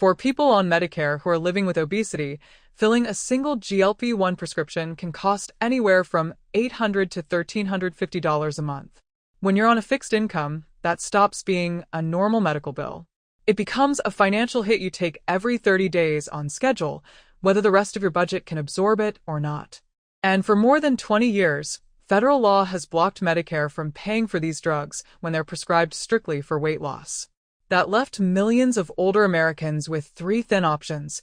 For people on Medicare who are living with obesity, filling a single GLP-1 prescription can cost anywhere from $800 to $1,350 a month. When you're on a fixed income, that stops being a normal medical bill. It becomes a financial hit you take every 30 days on schedule, whether the rest of your budget can absorb it or not. And for more than 20 years, federal law has blocked Medicare from paying for these drugs when they're prescribed strictly for weight loss. That left millions of older Americans with three thin options: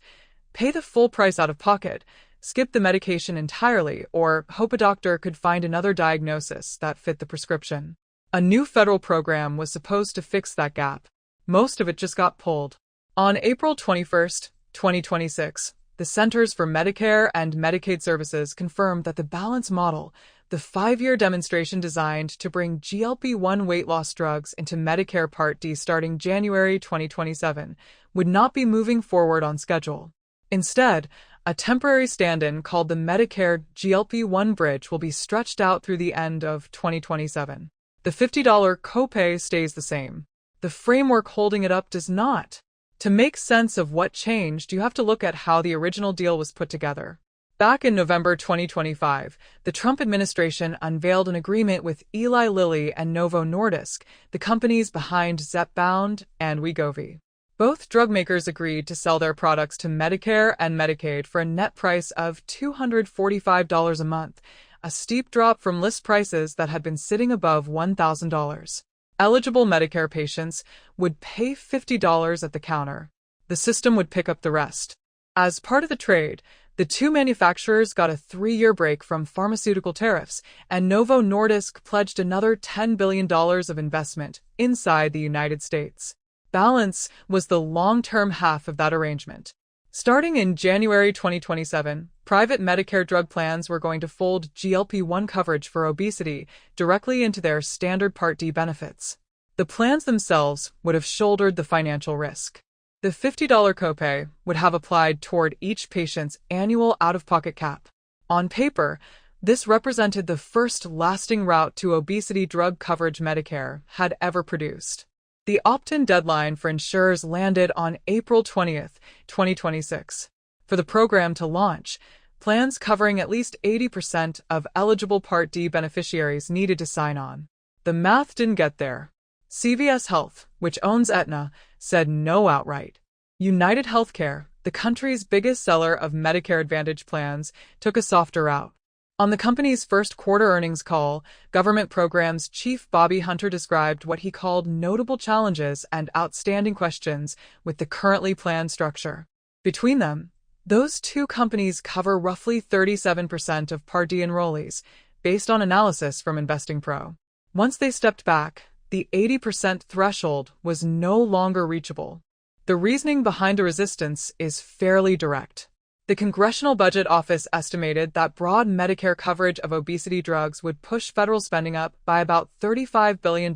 pay the full price out of pocket, skip the medication entirely, or hope a doctor could find another diagnosis that fit the prescription. A new federal program was supposed to fix that gap. Most of it just got pulled. On April 21, 2026, the Centers for Medicare and Medicaid Services confirmed that the Balance model, the 5-year demonstration designed to bring GLP-1 weight loss drugs into Medicare Part D starting January 2027, would not be moving forward on schedule. Instead, a temporary stand-in called the Medicare GLP-1 Bridge will be stretched out through the end of 2027. The $50 copay stays the same. The framework holding it up does not. To make sense of what changed, you have to look at how the original deal was put together. Back in November 2025, the Trump administration unveiled an agreement with Eli Lilly and Novo Nordisk, the companies behind Zepbound and Wegovy. Both drug makers agreed to sell their products to Medicare and Medicaid for a net price of $245 a month, a steep drop from list prices that had been sitting above $1,000. Eligible Medicare patients would pay $50 at the counter. The system would pick up the rest. As part of the trade, the two manufacturers got a 3-year break from pharmaceutical tariffs, and Novo Nordisk pledged another $10 billion of investment inside the United States. Balance was the long-term half of that arrangement. Starting in January 2027, private Medicare drug plans were going to fold GLP-1 coverage for obesity directly into their standard Part D benefits. The plans themselves would have shouldered the financial risk. The $50 copay would have applied toward each patient's annual out-of-pocket cap. On paper, this represented the first lasting route to obesity drug coverage Medicare had ever produced. The opt-in deadline for insurers landed on April 20th, 2026. For the program to launch, plans covering at least 80% of eligible Part D beneficiaries needed to sign on. The math didn't get there. CVS Health, which owns Aetna, said no outright. UnitedHealthcare, the country's biggest seller of Medicare Advantage plans, took a softer route. On the company's first quarter earnings call, government programs chief Bobby Hunter described what he called notable challenges and outstanding questions with the currently planned structure. Between them, those two companies cover roughly 37% of Part D enrollees, based on analysis from Investing Pro. Once they stepped back, the 80% threshold was no longer reachable. The reasoning behind the resistance is fairly direct. The Congressional Budget Office estimated that broad Medicare coverage of obesity drugs would push federal spending up by about $35 billion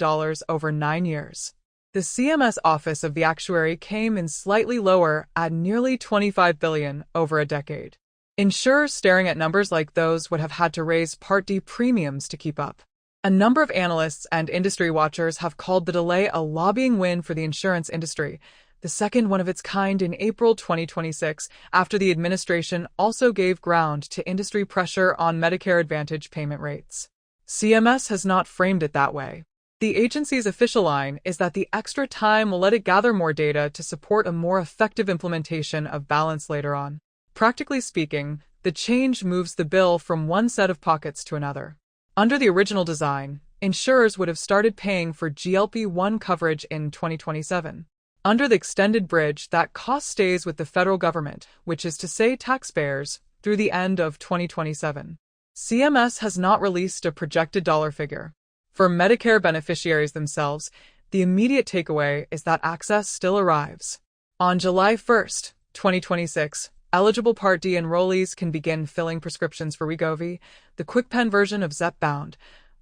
over 9 years. The CMS Office of the Actuary came in slightly lower at nearly $25 billion over a decade. Insurers staring at numbers like those would have had to raise Part D premiums to keep up. A number of analysts and industry watchers have called the delay a lobbying win for the insurance industry, the second one of its kind in April 2026, after the administration also gave ground to industry pressure on Medicare Advantage payment rates. CMS has not framed it that way. The agency's official line is that the extra time will let it gather more data to support a more effective implementation of Balance later on. Practically speaking, the change moves the bill from one set of pockets to another. Under the original design, insurers would have started paying for GLP-1 coverage in 2027. Under the extended bridge, that cost stays with the federal government, which is to say taxpayers, through the end of 2027. CMS has not released a projected dollar figure. For Medicare beneficiaries themselves, the immediate takeaway is that access still arrives. On July 1st, 2026, eligible Part D enrollees can begin filling prescriptions for Wegovy, the KwikPen version of Zepbound,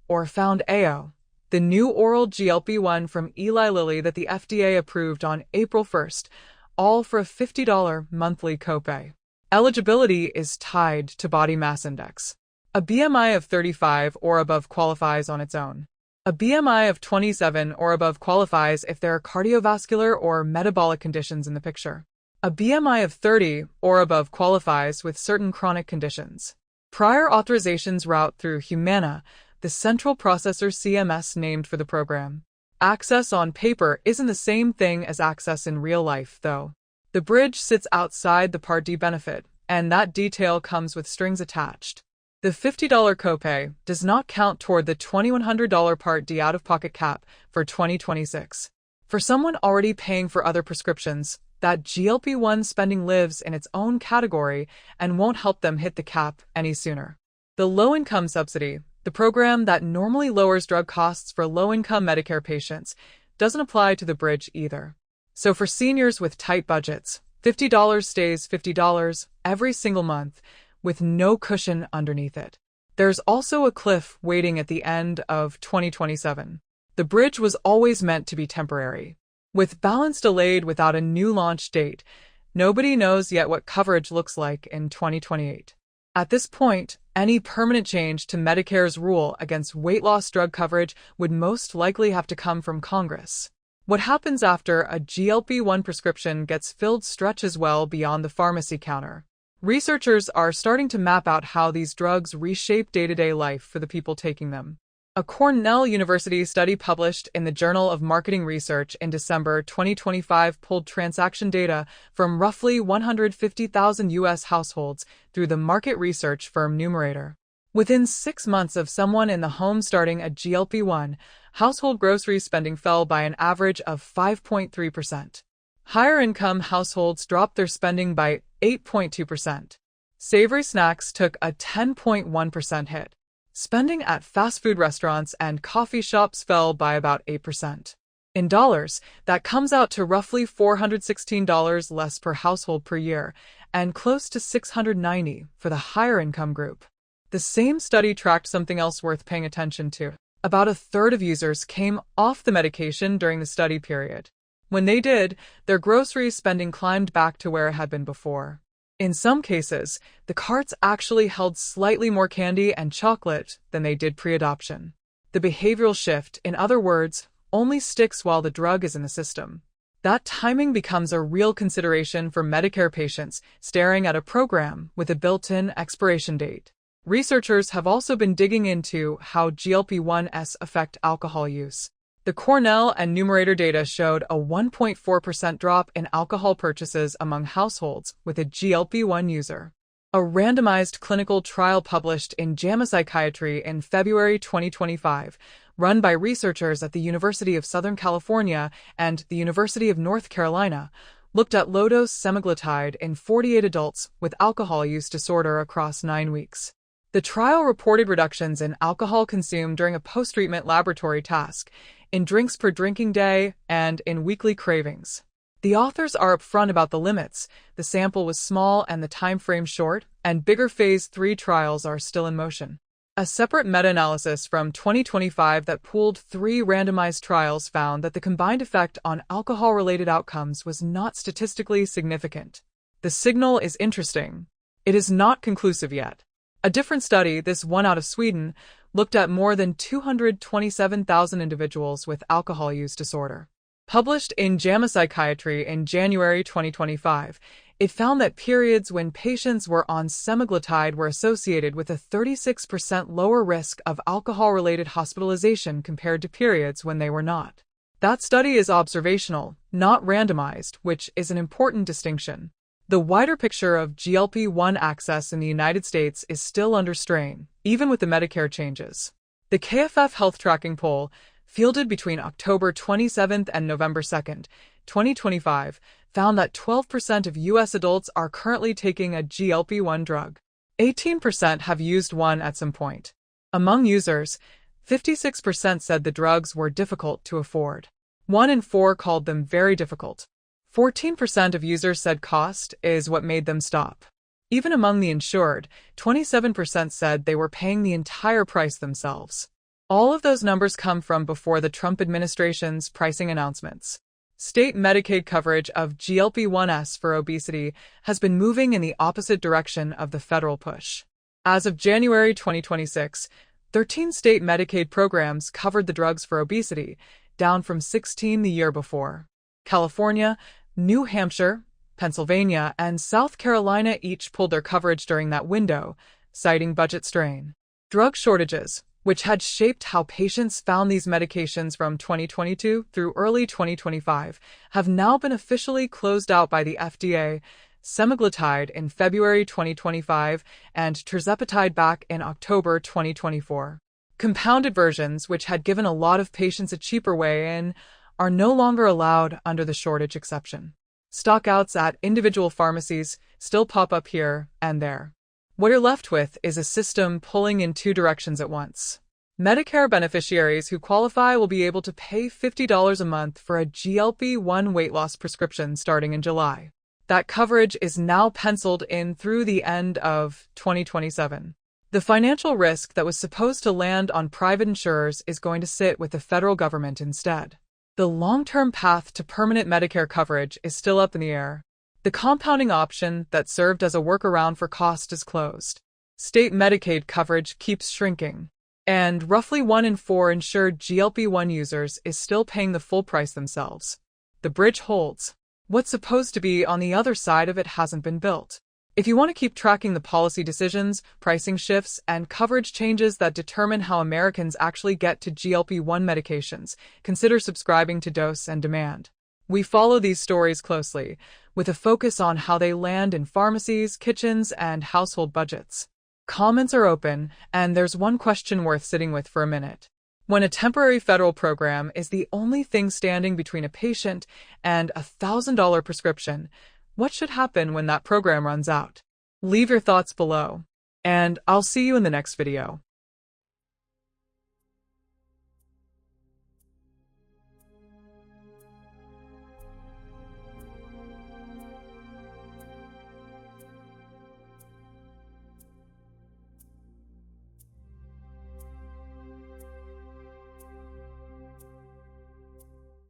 or Foundayo, the new oral GLP-1 from Eli Lilly that the FDA approved on April 1st, all for a $50 monthly copay. Eligibility is tied to body mass index. A BMI of 35 or above qualifies on its own. A BMI of 27 or above qualifies if there are cardiovascular or metabolic conditions in the picture. A BMI of 30 or above qualifies with certain chronic conditions. Prior authorizations route through Humana, the central processor CMS named for the program. Access on paper isn't the same thing as access in real life, though. The bridge sits outside the Part D benefit, and that detail comes with strings attached. The $50 copay does not count toward the $2,100 Part D out-of-pocket cap for 2026. For someone already paying for other prescriptions, that GLP-1 spending lives in its own category and won't help them hit the cap any sooner. The low-income subsidy, the program that normally lowers drug costs for low-income Medicare patients, doesn't apply to the bridge either. So for seniors with tight budgets, $50 stays $50 every single month, with no cushion underneath it. There's also a cliff waiting at the end of 2027. The bridge was always meant to be temporary. With balance delayed without a new launch date, nobody knows yet what coverage looks like in 2028. At this point, any permanent change to Medicare's rule against weight loss drug coverage would most likely have to come from Congress. What happens after a GLP-1 prescription gets filled stretches well beyond the pharmacy counter. Researchers are starting to map out how these drugs reshape day-to-day life for the people taking them. A Cornell University study published in the Journal of Marketing Research in December 2025 pulled transaction data from roughly 150,000 U.S. households through the market research firm Numerator. Within 6 months of someone in the home starting a GLP-1, household grocery spending fell by an average of 5.3%. Higher-income households dropped their spending by 8.2%. Savory snacks took a 10.1% hit. Spending at fast food restaurants and coffee shops fell by about 8%. In dollars, that comes out to roughly $416 less per household per year, and close to $690 for the higher-income group. The same study tracked something else worth paying attention to. About a third of users came off the medication during the study period. When they did, their grocery spending climbed back to where it had been before. In some cases, the carts actually held slightly more candy and chocolate than they did pre-adoption. The behavioral shift, in other words, only sticks while the drug is in the system. That timing becomes a real consideration for Medicare patients staring at a program with a built-in expiration date. Researchers have also been digging into how GLP-1s affect alcohol use. The Cornell and Numerator data showed a 1.4% drop in alcohol purchases among households with a GLP-1 user. A randomized clinical trial published in JAMA Psychiatry in February 2025, run by researchers at the University of Southern California and the University of North Carolina, looked at low-dose semaglutide in 48 adults with alcohol use disorder across 9 weeks. The trial reported reductions in alcohol consumed during a post-treatment laboratory task, in drinks per drinking day, and in weekly cravings. The authors are upfront about the limits. The sample was small and the time frame short, and bigger Phase 3 trials are still in motion. A separate meta-analysis from 2025 that pooled 3 randomized trials found that the combined effect on alcohol-related outcomes was not statistically significant. The signal is interesting. It is not conclusive yet. A different study, this one out of Sweden, looked at more than 227,000 individuals with alcohol use disorder. Published in JAMA Psychiatry in January 2025, it found that periods when patients were on semaglutide were associated with a 36% lower risk of alcohol-related hospitalization compared to periods when they were not. That study is observational, not randomized, which is an important distinction. The wider picture of GLP-1 access in the United States is still under strain, even with the Medicare changes. The KFF Health Tracking Poll, fielded between October 27 and November 2, 2025, found that 12% of U.S. adults are currently taking a GLP-1 drug. 18% have used one at some point. Among users, 56% said the drugs were difficult to afford. 1 in 4 called them very difficult. 14% of users said cost is what made them stop. Even among the insured, 27% said they were paying the entire price themselves. All of those numbers come from before the Trump administration's pricing announcements. State Medicaid coverage of GLP-1s for obesity has been moving in the opposite direction of the federal push. As of January 2026, 13 state Medicaid programs covered the drugs for obesity, down from 16 the year before. California, New Hampshire, Pennsylvania, and South Carolina each pulled their coverage during that window, citing budget strain. Drug shortages, which had shaped how patients found these medications from 2022 through early 2025, have now been officially closed out by the FDA. Semaglutide in February 2025 and tirzepatide back in October 2024. Compounded versions, which had given a lot of patients a cheaper way in, are no longer allowed under the shortage exception. Stockouts at individual pharmacies still pop up here and there. What you're left with is a system pulling in two directions at once. Medicare beneficiaries who qualify will be able to pay $50 a month for a GLP-1 weight loss prescription starting in July. That coverage is now penciled in through the end of 2027. The financial risk that was supposed to land on private insurers is going to sit with the federal government instead. The long-term path to permanent Medicare coverage is still up in the air. The compounding option that served as a workaround for cost is closed. State Medicaid coverage keeps shrinking, and roughly 1 in 4 insured GLP-1 users is still paying the full price themselves. The bridge holds. What's supposed to be on the other side of it hasn't been built. If you want to keep tracking the policy decisions, pricing shifts, and coverage changes that determine how Americans actually get to GLP-1 medications, consider subscribing to Dose and Demand. We follow these stories closely, with a focus on how they land in pharmacies, kitchens, and household budgets. Comments are open, and there's one question worth sitting with for a minute. When a temporary federal program is the only thing standing between a patient and a $1,000 prescription, what should happen when that program runs out? Leave your thoughts below, and I'll see you in the next video.